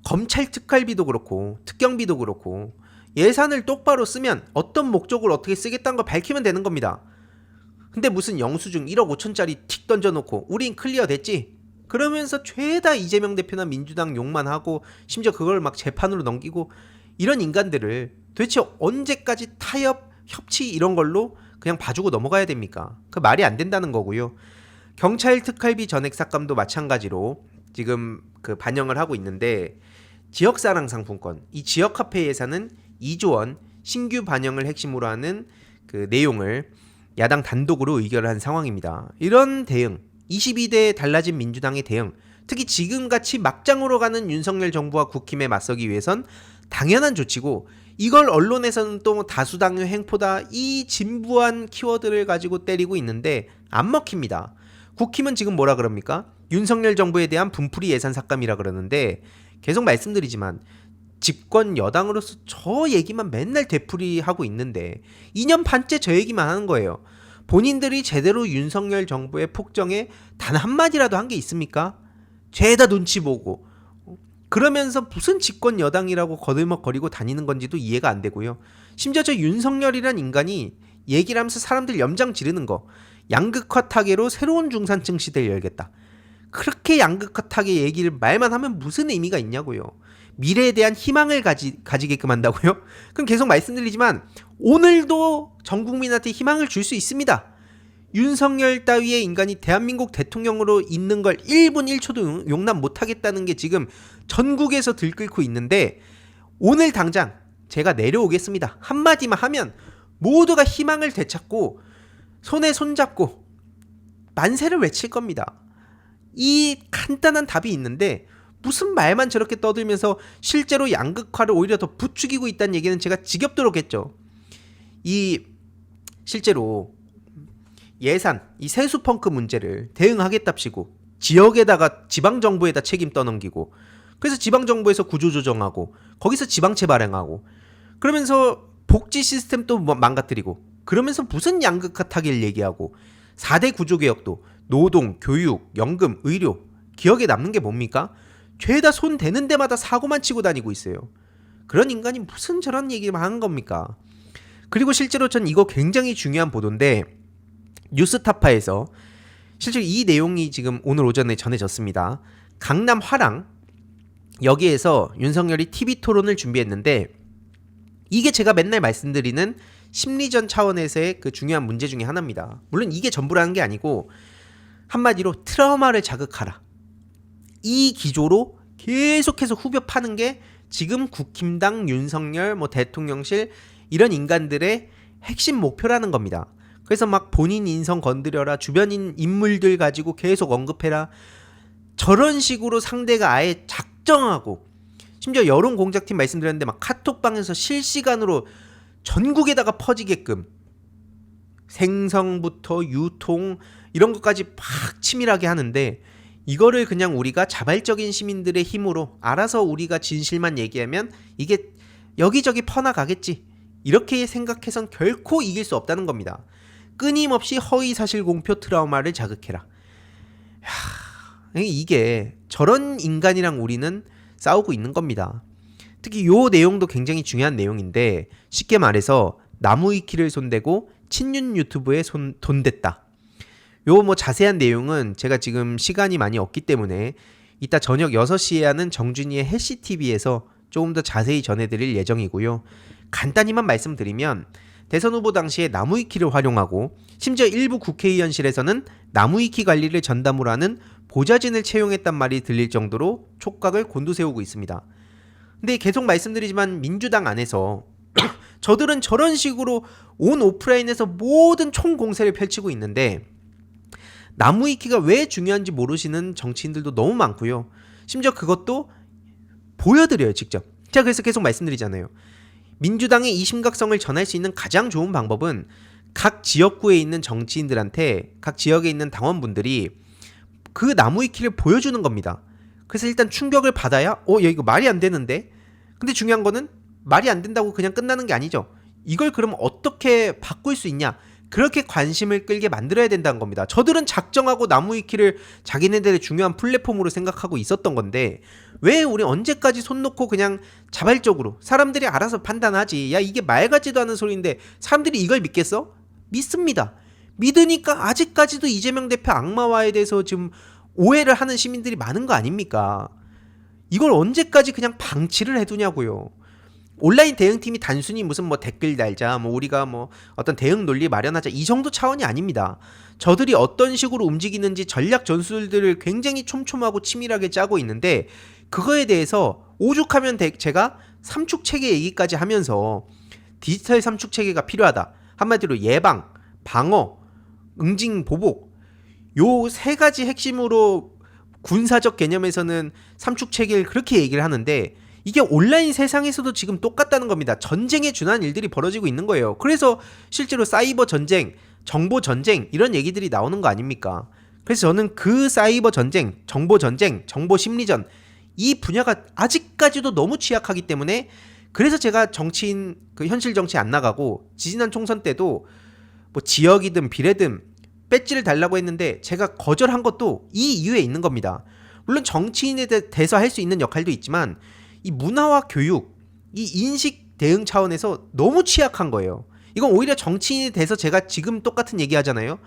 검찰 특활비도 그렇고 특경비도 그렇고 예산을 똑바로 쓰면 어떤 목적을 어떻게 쓰겠다는 걸 밝히면 되는 겁니다. 근데 무슨 영수증 1억 5천짜리 틱 던져놓고 우린 클리어 됐지? 그러면서 죄다 이재명 대표나 민주당 욕만 하고 심지어 그걸 막 재판으로 넘기고, 이런 인간들을 도대체 언제까지 타협, 협치 이런 걸로 그냥 봐주고 넘어가야 됩니까? 그 말이 안 된다는 거고요. 경찰 특활비 전액 삭감도 마찬가지로 지금 그 반영을 하고 있는데, 지역사랑 상품권, 이 지역화폐 예산은 2조 원 신규 반영을 핵심으로 하는 그 내용을 야당 단독으로 의결을 한 상황입니다. 이런 대응, 22대에 달라진 민주당의 대응, 특히 지금같이 막장으로 가는 윤석열 정부와 국힘에 맞서기 위해선 당연한 조치고, 이걸 언론에서는 또 다수당의 횡포다 이 진부한 키워드를 가지고 때리고 있는데 안 먹힙니다. 국힘은 지금 뭐라 그럽니까? 윤석열 정부에 대한 분풀이 예산 삭감이라 그러는데, 계속 말씀드리지만 집권 여당으로서 저 얘기만 맨날 되풀이하고 있는데 2년 반째 저 얘기만 하는 거예요. 본인들이 제대로 윤석열 정부의 폭정에 단 한마디라도 한 게 있습니까? 죄다 눈치 보고 그러면서 무슨 집권 여당이라고 거들먹거리고 다니는 건지도 이해가 안 되고요. 심지어 저 윤석열이란 인간이 얘기를 하면서 사람들 염장 지르는 거, 양극화 타개로 새로운 중산층 시대를 열겠다. 그렇게 양극화 타개 얘기를 말만 하면 무슨 의미가 있냐고요. 미래에 대한 희망을 가지게끔 한다고요? 그럼 계속 말씀드리지만 오늘도 전 국민한테 희망을 줄 수 있습니다. 윤석열 따위의 인간이 대한민국 대통령으로 있는 걸 1분 1초도 용납 못하겠다는 게 지금 전국에서 들끓고 있는데, 오늘 당장 제가 내려오겠습니다 한마디만 하면 모두가 희망을 되찾고 손에 손잡고 만세를 외칠 겁니다. 이 간단한 답이 있는데 무슨 말만 저렇게 떠들면서 실제로 양극화를 오히려 더 부추기고 있다는 얘기는 제가 지겹도록 했죠. 이 실제로 예산, 이 세수펑크 문제를 대응하겠답시고 지역에다가 지방정부에다 책임 떠넘기고, 그래서 지방정부에서 구조조정하고 거기서 지방채 발행하고 그러면서 복지 시스템도 망가뜨리고, 그러면서 무슨 양극화 타기를 얘기하고 4대 구조개혁도 노동, 교육, 연금, 의료, 기억에 남는 게 뭡니까? 죄다 손 대는 데마다 사고만 치고 다니고 있어요. 그런 인간이 무슨 저런 얘기만 하는 겁니까? 그리고 실제로 전 이거 굉장히 중요한 보도인데, 뉴스타파에서 실제로 이 내용이 지금 오늘 오전에 전해졌습니다. 강남 화랑 여기에서 윤석열이 TV 토론을 준비했는데, 이게 제가 맨날 말씀드리는 심리전 차원에서의 그 중요한 문제 중에 하나입니다. 물론 이게 전부라는 게 아니고 한마디로 트라우마를 자극하라, 이 기조로 계속해서 후벼 파는 게 지금 국힘당, 윤석열, 대통령실 이런 인간들의 핵심 목표라는 겁니다. 그래서 막 본인 인성 건드려라, 주변인 인물들 가지고 계속 언급해라, 저런 식으로 상대가 아예 작정하고, 심지어 여론공작팀 말씀드렸는데 막 카톡방에서 실시간으로 전국에다가 퍼지게끔 생성부터 유통 이런 것까지 팍 치밀하게 하는데, 이거를 그냥 우리가 자발적인 시민들의 힘으로 알아서 우리가 진실만 얘기하면 이게 여기저기 퍼나가겠지, 이렇게 생각해선 결코 이길 수 없다는 겁니다. 끊임없이 허위사실 공표 트라우마를 자극해라. 이게 저런 인간이랑 우리는 싸우고 있는 겁니다. 특히 요 내용도 굉장히 중요한 내용인데, 쉽게 말해서 나무위키를 손대고 친윤 유튜브에 돈 댔다. 요 자세한 내용은 제가 지금 시간이 많이 없기 때문에 이따 저녁 6시에 하는 정준이의 해시TV에서 조금 더 자세히 전해드릴 예정이고요. 간단히만 말씀드리면 대선 후보 당시에 나무위키를 활용하고 심지어 일부 국회의원실에서는 나무위키 관리를 전담으로 하는 보좌진을 채용했단 말이 들릴 정도로 촉각을 곤두세우고 있습니다. 근데 계속 말씀드리지만 민주당 안에서 저들은 저런 식으로 온 오프라인에서 모든 총공세를 펼치고 있는데 나무위키가 왜 중요한지 모르시는 정치인들도 너무 많고요. 심지어 그것도 보여드려요, 직접. 제가 그래서 계속 말씀드리잖아요. 민주당의 이 심각성을 전할 수 있는 가장 좋은 방법은 각 지역구에 있는 정치인들한테, 각 지역에 있는 당원분들이 그 나무위키를 보여주는 겁니다. 그래서 일단 충격을 받아야 야 이거 말이 안 되는데. 근데 중요한 거는 말이 안 된다고 그냥 끝나는 게 아니죠. 이걸 그럼 어떻게 바꿀 수 있냐, 그렇게 관심을 끌게 만들어야 된다는 겁니다. 저들은 작정하고 나무위키를 자기네들의 중요한 플랫폼으로 생각하고 있었던 건데 왜 우리 언제까지 손 놓고 그냥 자발적으로 사람들이 알아서 판단하지, 야 이게 말 같지도 않은 소리인데 사람들이 이걸 믿겠어? 믿습니다. 믿으니까 아직까지도 이재명 대표 악마화에 대해서 지금 오해를 하는 시민들이 많은 거 아닙니까? 이걸 언제까지 그냥 방치를 해두냐고요. 온라인 대응팀이 단순히 무슨 뭐 댓글 달자, 뭐 우리가 뭐 어떤 대응 논리 마련하자, 이 정도 차원이 아닙니다. 저들이 어떤 식으로 움직이는지 전략 전술들을 굉장히 촘촘하고 치밀하게 짜고 있는데 그거에 대해서 오죽하면 제가 삼축 체계 얘기까지 하면서 디지털 삼축 체계가 필요하다. 한마디로 예방, 방어, 응징, 보복, 요 세 가지 핵심으로 군사적 개념에서는 삼축 체계를 그렇게 얘기를 하는데 이게 온라인 세상에서도 지금 똑같다는 겁니다. 전쟁에 준한 일들이 벌어지고 있는 거예요. 그래서 실제로 사이버 전쟁, 정보 전쟁 이런 얘기들이 나오는 거 아닙니까? 그래서 저는 그 사이버 전쟁, 정보 전쟁, 정보 심리전 이 분야가 아직까지도 너무 취약하기 때문에 그래서 제가 정치인 그 현실 정치 안 나가고 지지난 총선 때도 뭐 지역이든 비례든 배지를 달라고 했는데 제가 거절한 것도 이 이유에 있는 겁니다. 물론 정치인에 대해서 할 수 있는 역할도 있지만 이 문화와 교육, 이 인식 대응 차원에서 너무 취약한 거예요. 이건 오히려 정치인에 대해서 제가 지금 똑같은 얘기 하잖아요.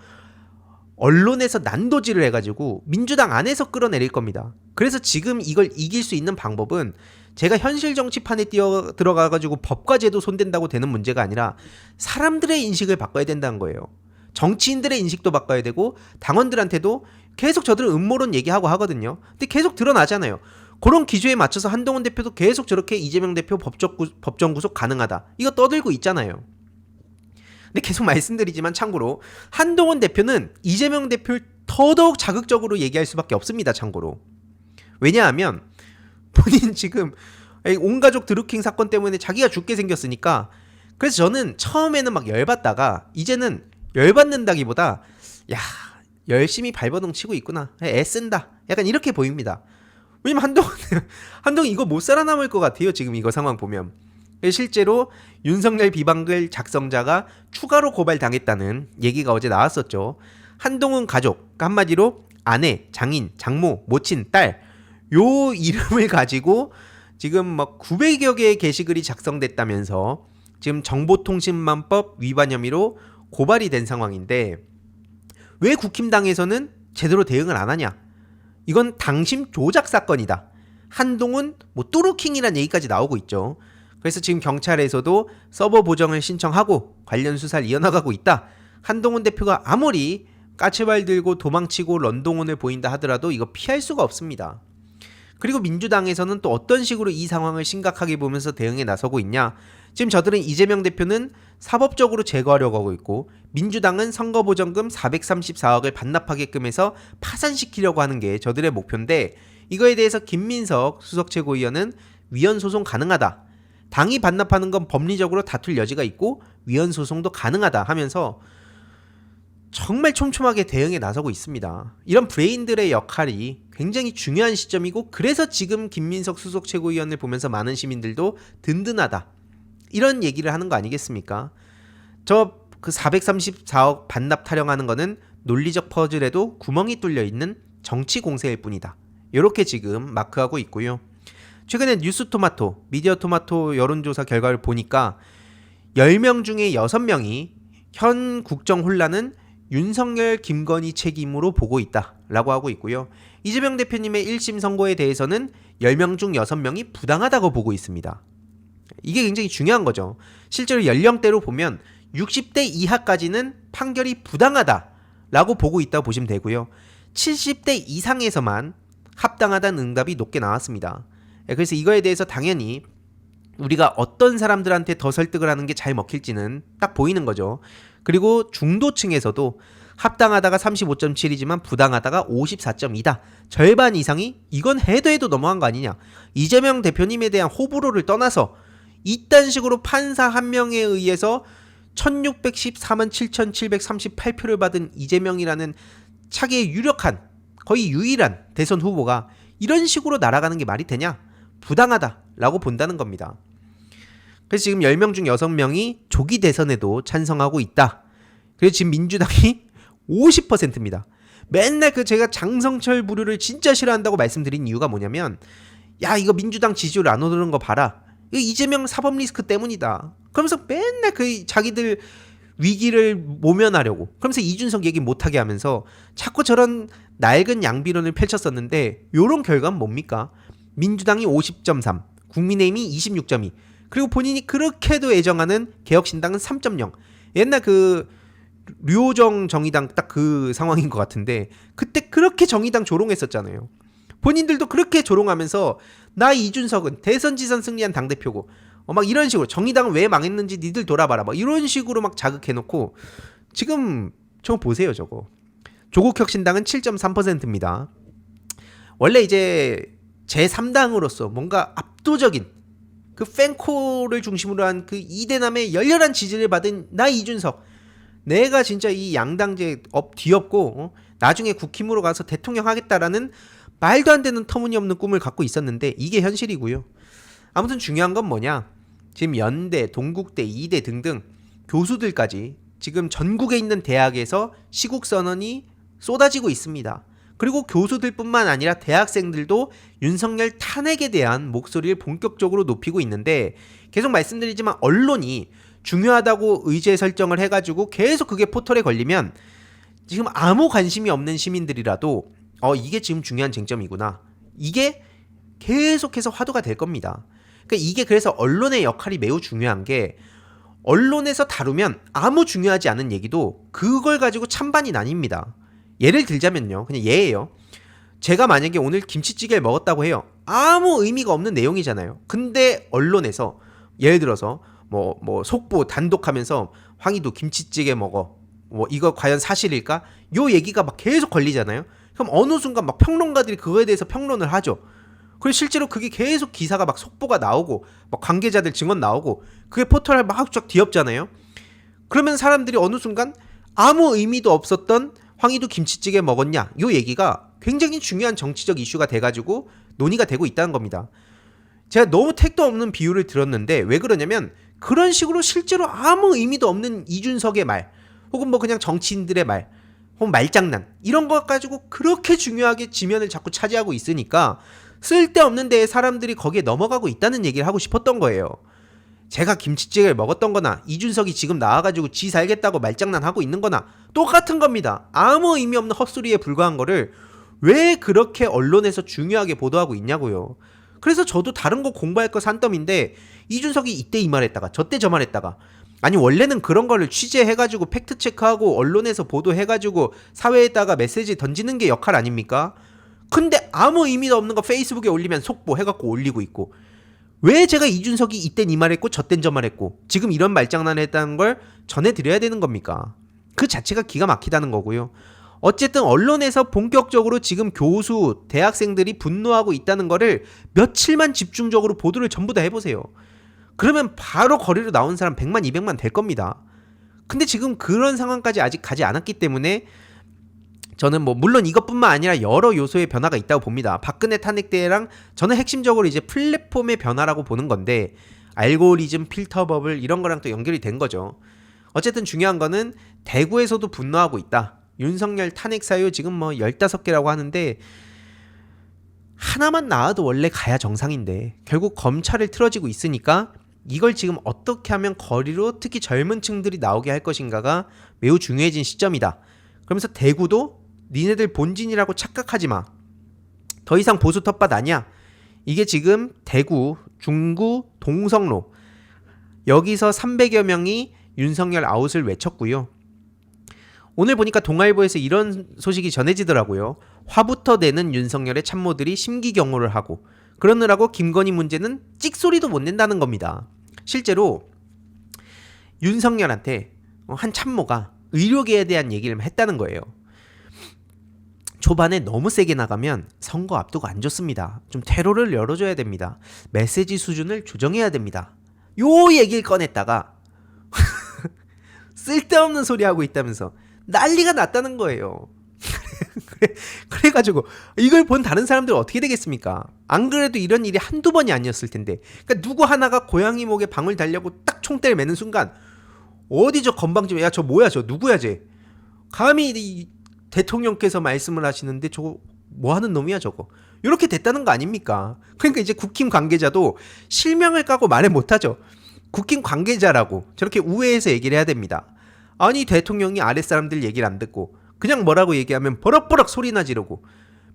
언론에서 난도질을 해가지고 민주당 안에서 끌어내릴 겁니다. 그래서 지금 이걸 이길 수 있는 방법은 제가 현실 정치판에 뛰어 들어가가지고 법과 제도 손댄다고 되는 문제가 아니라 사람들의 인식을 바꿔야 된다는 거예요. 정치인들의 인식도 바꿔야 되고 당원들한테도 계속 저들은 음모론 얘기하고 하거든요. 근데 계속 드러나잖아요. 그런 기조에 맞춰서 한동훈 대표도 계속 저렇게 이재명 대표 법정 구속 가능하다, 이거 떠들고 있잖아요. 근데 계속 말씀드리지만 참고로 한동훈 대표는 이재명 대표를 더더욱 자극적으로 얘기할 수밖에 없습니다. 참고로. 왜냐하면 본인 지금 온가족 드루킹 사건 때문에 자기가 죽게 생겼으니까. 그래서 저는 처음에는 막 열받다가 이제는 열받는다기보다 야 열심히 발버둥 치고 있구나, 애쓴다, 약간 이렇게 보입니다. 왜냐면 한동훈 이거 못 살아남을 것 같아요. 지금 이거 상황 보면. 실제로 윤석열 비방글 작성자가 추가로 고발당했다는 얘기가 어제 나왔었죠. 한동훈 가족, 한마디로 아내, 장인, 장모, 모친, 딸, 요 이름을 가지고 지금 막 900여 개의 게시글이 작성됐다면서 지금 정보통신망법 위반 혐의로 고발이 된 상황인데 왜 국힘당에서는 제대로 대응을 안 하냐? 이건 당심 조작 사건이다. 한동훈 뭐 뚜루킹이란 얘기까지 나오고 있죠. 그래서 지금 경찰에서도 서버 보정을 신청하고 관련 수사를 이어나가고 있다. 한동훈 대표가 아무리 까치발 들고 도망치고 런동혼을 보인다 하더라도 이거 피할 수가 없습니다. 그리고 민주당에서는 또 어떤 식으로 이 상황을 심각하게 보면서 대응에 나서고 있냐? 지금 저들은 이재명 대표는 사법적으로 제거하려고 하고 있고 민주당은 선거보전금 434억을 반납하게끔 해서 파산시키려고 하는 게 저들의 목표인데 이거에 대해서 김민석 수석 최고위원은 위헌 소송 가능하다. 당이 반납하는 건 법리적으로 다툴 여지가 있고 위헌 소송도 가능하다 하면서 정말 촘촘하게 대응에 나서고 있습니다. 이런 브레인들의 역할이 굉장히 중요한 시점이고 그래서 지금 김민석 수석 최고위원을 보면서 많은 시민들도 든든하다, 이런 얘기를 하는 거 아니겠습니까? 저 그 434억 반납 타령하는 거는 논리적 퍼즐에도 구멍이 뚫려 있는 정치 공세일 뿐이다. 이렇게 지금 마크하고 있고요. 최근에 뉴스토마토, 미디어토마토 여론조사 결과를 보니까 10명 중에 6명이 현 국정 혼란은 윤석열, 김건희 책임으로 보고 있다라고 하고 있고요. 이재명 대표님의 1심 선고에 대해서는 10명 중 6명이 부당하다고 보고 있습니다. 이게 굉장히 중요한 거죠. 실제로 연령대로 보면 60대 이하까지는 판결이 부당하다라고 보고 있다고 보시면 되고요. 70대 이상에서만 합당하다는 응답이 높게 나왔습니다. 그래서 이거에 대해서 당연히 우리가 어떤 사람들한테 더 설득을 하는 게 잘 먹힐지는 딱 보이는 거죠. 그리고 중도층에서도 합당하다가 35.7이지만 부당하다가 54.2다. 절반 이상이 이건 해도 너무한 거 아니냐. 이재명 대표님에 대한 호불호를 떠나서 이딴 식으로 판사 한 명에 의해서 1614만 7738표를 받은 이재명이라는 차기의 유력한 거의 유일한 대선 후보가 이런 식으로 날아가는 게 말이 되냐? 부당하다라고 본다는 겁니다. 그래서 지금 10명 중 6명이 조기 대선에도 찬성하고 있다. 그래서 지금 민주당이 50%입니다. 맨날 제가 장성철 부류를 진짜 싫어한다고 말씀드린 이유가 뭐냐면, 야, 이거 민주당 지지율 안 오르는 거 봐라. 이거 이재명 사법 리스크 때문이다. 그러면서 맨날 자기들 위기를 모면하려고, 그러면서 이준석 얘기 못하게 하면서 자꾸 저런 낡은 양비론을 펼쳤었는데, 요런 결과는 뭡니까? 민주당이 50.3, 국민의힘이 26.2, 그리고 본인이 그렇게도 애정하는 개혁신당은 3.0. 옛날 류호정 정의당 딱 그 상황인 것 같은데, 그때 그렇게 정의당 조롱했었잖아요. 본인들도 그렇게 조롱하면서 나 이준석은 대선지선 승리한 당대표고 막 이런 식으로 정의당은 왜 망했는지 니들 돌아봐라 막 이런 식으로 막 자극해놓고, 지금 저거 보세요. 저거 조국혁신당은 7.3%입니다. 원래 이제 제3당으로서 뭔가 압도적인 그 팬코를 중심으로 한 그 이대남의 열렬한 지지를 받은 나 이준석, 내가 진짜 이 양당제 뒤엎고 나중에 국힘으로 가서 대통령 하겠다라는 말도 안 되는 터무니없는 꿈을 갖고 있었는데 이게 현실이고요. 아무튼 중요한 건 뭐냐, 지금 연대, 동국대, 이대 등등 교수들까지 지금 전국에 있는 대학에서 시국선언이 쏟아지고 있습니다. 그리고 교수들뿐만 아니라 대학생들도 윤석열 탄핵에 대한 목소리를 본격적으로 높이고 있는데, 계속 말씀드리지만 언론이 중요하다고 의제 설정을 해가지고 계속 그게 포털에 걸리면 지금 아무 관심이 없는 시민들이라도 이게 지금 중요한 쟁점이구나, 이게 계속해서 화두가 될 겁니다. 그러니까 이게 그래서 언론의 역할이 매우 중요한 게, 언론에서 다루면 아무 중요하지 않은 얘기도 그걸 가지고 찬반이 나뉩니다. 예를 들자면요, 그냥 예예요. 제가 만약에 오늘 김치찌개를 먹었다고 해요. 아무 의미가 없는 내용이잖아요. 근데 언론에서 예를 들어서 뭐 속보 단독하면서 황희도 김치찌개 먹어, 이거 과연 사실일까? 요 얘기가 막 계속 걸리잖아요. 그럼 어느 순간 막 평론가들이 그거에 대해서 평론을 하죠. 그리고 실제로 그게 계속 기사가 막 속보가 나오고 막 관계자들 증언 나오고 그게 포털에 막 쫙 뒤엎잖아요. 그러면 사람들이 어느 순간 아무 의미도 없었던 황희도 김치찌개 먹었냐, 요 얘기가 굉장히 중요한 정치적 이슈가 돼가지고 논의가 되고 있다는 겁니다. 제가 너무 택도 없는 비유를 들었는데 왜 그러냐면, 그런 식으로 실제로 아무 의미도 없는 이준석의 말, 혹은 뭐 그냥 정치인들의 말, 혹은 말장난, 이런 것 가지고 그렇게 중요하게 지면을 자꾸 차지하고 있으니까 쓸데없는 데에 사람들이 거기에 넘어가고 있다는 얘기를 하고 싶었던 거예요. 제가 김치찌개를 먹었던 거나 이준석이 지금 나와가지고 지 살겠다고 말장난하고 있는 거나 똑같은 겁니다. 아무 의미 없는 헛소리에 불과한 거를 왜 그렇게 언론에서 중요하게 보도하고 있냐고요. 그래서 저도 다른 거 공부할 거 산더미인데, 이준석이 이때 이 말했다가 저때 저 말했다가, 아니 원래는 그런 거를 취재해가지고 팩트체크하고 언론에서 보도해가지고 사회에다가 메시지 던지는 게 역할 아닙니까? 근데 아무 의미도 없는 거 페이스북에 올리면 속보 해갖고 올리고 있고, 왜 제가 이준석이 이땐 이 말했고 저땐 저 말했고 지금 이런 말장난을 했다는 걸 전해드려야 되는 겁니까? 그 자체가 기가 막히다는 거고요. 어쨌든 언론에서 본격적으로 지금 교수, 대학생들이 분노하고 있다는 거를 며칠만 집중적으로 보도를 전부 다 해보세요. 그러면 바로 거리로 나온 사람 100만, 200만 될 겁니다. 근데 지금 그런 상황까지 아직 가지 않았기 때문에 저는 물론 이것뿐만 아니라 여러 요소의 변화가 있다고 봅니다. 박근혜 탄핵 때랑 저는 핵심적으로 이제 플랫폼의 변화라고 보는 건데, 알고리즘, 필터 버블 이런 거랑 또 연결이 된 거죠. 어쨌든 중요한 거는 대구에서도 분노하고 있다. 윤석열 탄핵 사유 지금 15개라고 하는데 하나만 나와도 원래 가야 정상인데 결국 검찰을 틀어지고 있으니까 이걸 지금 어떻게 하면 거리로 특히 젊은 층들이 나오게 할 것인가가 매우 중요해진 시점이다. 그러면서 대구도 니네들 본진이라고 착각하지 마. 더 이상 보수 텃밭 아니야. 이게 지금 대구, 중구, 동성로 여기서 300여 명이 윤석열 아웃을 외쳤고요. 오늘 보니까 동아일보에서 이런 소식이 전해지더라고요. 화부터 내는 윤석열의 참모들이 심기경호를 하고 그러느라고 김건희 문제는 찍소리도 못 낸다는 겁니다. 실제로 윤석열한테 한 참모가 의료계에 대한 얘기를 했다는 거예요. 초반에 너무 세게 나가면 선거 앞두고 안 좋습니다. 좀 퇴로를 열어줘야 됩니다. 메시지 수준을 조정해야 됩니다. 요 얘기를 꺼냈다가 쓸데없는 소리 하고 있다면서 난리가 났다는 거예요. 그래가지고 이걸 본 다른 사람들은 어떻게 되겠습니까? 안 그래도 이런 일이 한두 번이 아니었을 텐데, 그러니까 누구 하나가 고양이 목에 방울 달려고 딱 총대를 매는 순간 어디 저 건방지게, 야 저 뭐야, 저 누구야 쟤, 감히 이 대통령께서 말씀을 하시는데 저거 뭐 하는 놈이야 저거, 이렇게 됐다는 거 아닙니까? 그러니까 이제 국힘 관계자도 실명을 까고 말을 못하죠. 국힘 관계자라고 저렇게 우회해서 얘기를 해야 됩니다. 아니 대통령이 아랫사람들 얘기를 안 듣고 그냥 뭐라고 얘기하면 버럭버럭 소리나 지르고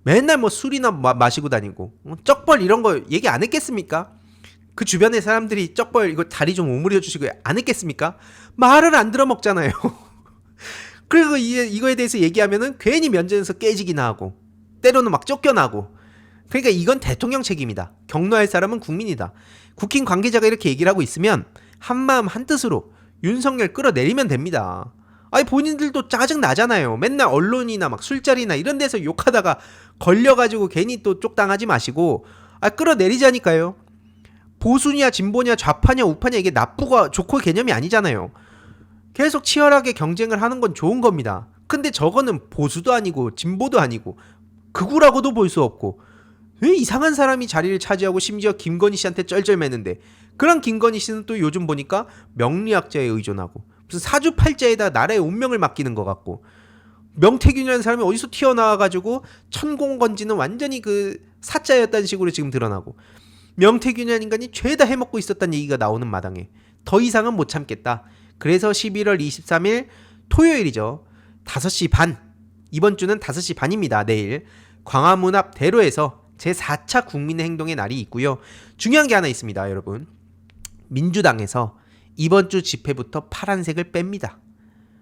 맨날 뭐 술이나 마시고 다니고 쩍벌 이런 거 얘기 안 했겠습니까? 그 주변의 사람들이 쩍벌 이거 다리 좀 오므려 주시고 안 했겠습니까? 말을 안 들어먹잖아요. 그리고 이거에 대해서 얘기하면은 괜히 면전에서 깨지기나 하고 때로는 막 쫓겨나고. 그러니까 이건 대통령 책임이다. 격노할 사람은 국민이다. 국힘 관계자가 이렇게 얘기를 하고 있으면 한마음 한뜻으로 윤석열 끌어내리면 됩니다. 아니 본인들도 짜증 나잖아요. 맨날 언론이나 막 술자리나 이런 데서 욕하다가 걸려가지고 괜히 또 쪽당하지 마시고 끌어내리자니까요. 보수냐 진보냐 좌파냐 우파냐 이게 나쁘고 좋고 개념이 아니잖아요. 계속 치열하게 경쟁을 하는 건 좋은 겁니다. 근데 저거는 보수도 아니고 진보도 아니고 극우라고도 볼 수 없고 왜 이상한 사람이 자리를 차지하고 심지어 김건희 씨한테 쩔쩔매는데, 그런 김건희 씨는 또 요즘 보니까 명리학자에 의존하고 무슨 사주팔자에다 나라의 운명을 맡기는 것 같고, 명태균이라는 사람이 어디서 튀어나와가지고 천공건지는 완전히 그 사자였다는 식으로 지금 드러나고, 명태균이라는 인간이 죄다 해먹고 있었다는 얘기가 나오는 마당에 더 이상은 못 참겠다. 그래서 11월 23일 토요일이죠. 5시 반, 이번 주는 5시 반입니다. 내일 광화문 앞 대로에서 제4차 국민행동의 날이 있고요. 중요한 게 하나 있습니다, 여러분. 민주당에서 이번 주 집회부터 파란색을 뺍니다.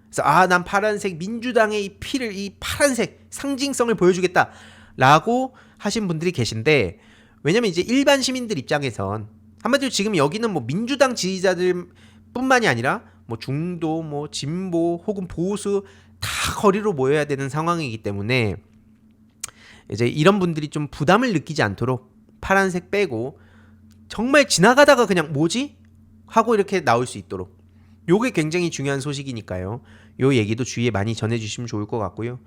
그래서 난 파란색, 민주당의 이 피를, 이 파란색 상징성을 보여주겠다 라고 하신 분들이 계신데, 왜냐면 이제 일반 시민들 입장에선 한마디로 지금 여기는 뭐 민주당 지지자들 뿐만이 아니라 뭐 중도, 뭐 진보 혹은 보수 다 거리로 모여야 되는 상황이기 때문에 이제 이런 분들이 좀 부담을 느끼지 않도록 파란색 빼고 정말 지나가다가 그냥 뭐지? 하고 이렇게 나올 수 있도록, 요게 굉장히 중요한 소식이니까요. 요 얘기도 주위에 많이 전해주시면 좋을 것 같고요.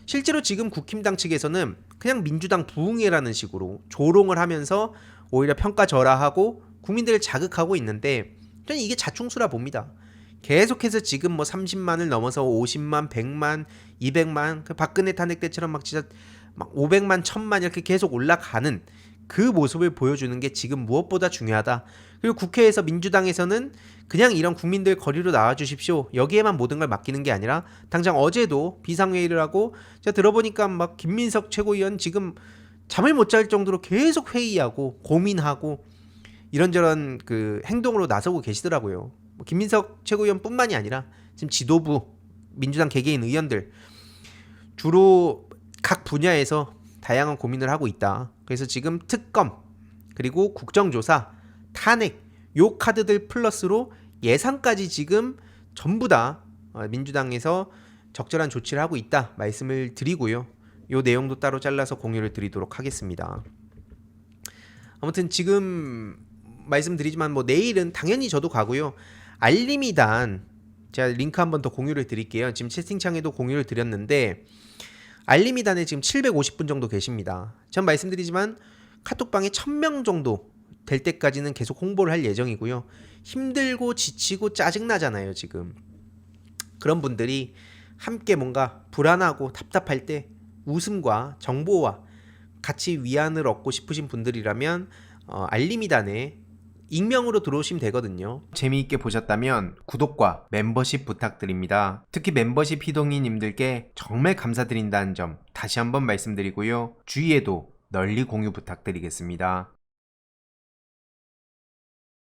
실제로 지금 국힘당 측에서는 그냥 민주당 부흥회라는 식으로 조롱을 하면서 오히려 평가절하하고 국민들을 자극하고 있는데, 저는 이게 자충수라 봅니다. 계속해서 지금 뭐 30만을 넘어서 50만, 100만, 200만, 그 박근혜 탄핵 때처럼 막 진짜 막 500만, 1000만 이렇게 계속 올라가는 그 모습을 보여주는 게 지금 무엇보다 중요하다. 그리고 국회에서 민주당에서는 그냥 이런 국민들 거리로 나와주십시오, 여기에만 모든 걸 맡기는 게 아니라, 당장 어제도 비상회의를 하고 제가 들어보니까 막 김민석 최고위원 지금 잠을 못 잘 정도로 계속 회의하고 고민하고 이런저런 그 행동으로 나서고 계시더라고요. 김민석 최고위원뿐만이 아니라 지금 지도부 민주당 개개인 의원들 주로 각 분야에서 다양한 고민을 하고 있다. 그래서 지금 특검 그리고 국정조사, 탄핵 요 카드들 플러스로 예산까지 지금 전부 다 민주당에서 적절한 조치를 하고 있다 말씀을 드리고요. 요 내용도 따로 잘라서 공유를 드리도록 하겠습니다. 아무튼 지금 말씀드리지만 뭐 내일은 당연히 저도 가고요. 알림이단 제가 링크 한번 더 공유를 드릴게요. 지금 채팅창에도 공유를 드렸는데 알림이단에 지금 750분 정도 계십니다. 전 말씀드리지만 카톡방에 1000명 정도 될 때까지는 계속 홍보를 할 예정이고요. 힘들고 지치고 짜증나잖아요 지금. 그런 분들이 함께 뭔가 불안하고 답답할 때 웃음과 정보와 같이 위안을 얻고 싶으신 분들이라면 알림이단에 익명으로 들어오시면 되거든요. 재미있게 보셨다면 구독과 멤버십 부탁드립니다. 특히 멤버십 희동이님들께 정말 감사드린다는 점 다시 한번 말씀드리고요. 주위에도 널리 공유 부탁드리겠습니다.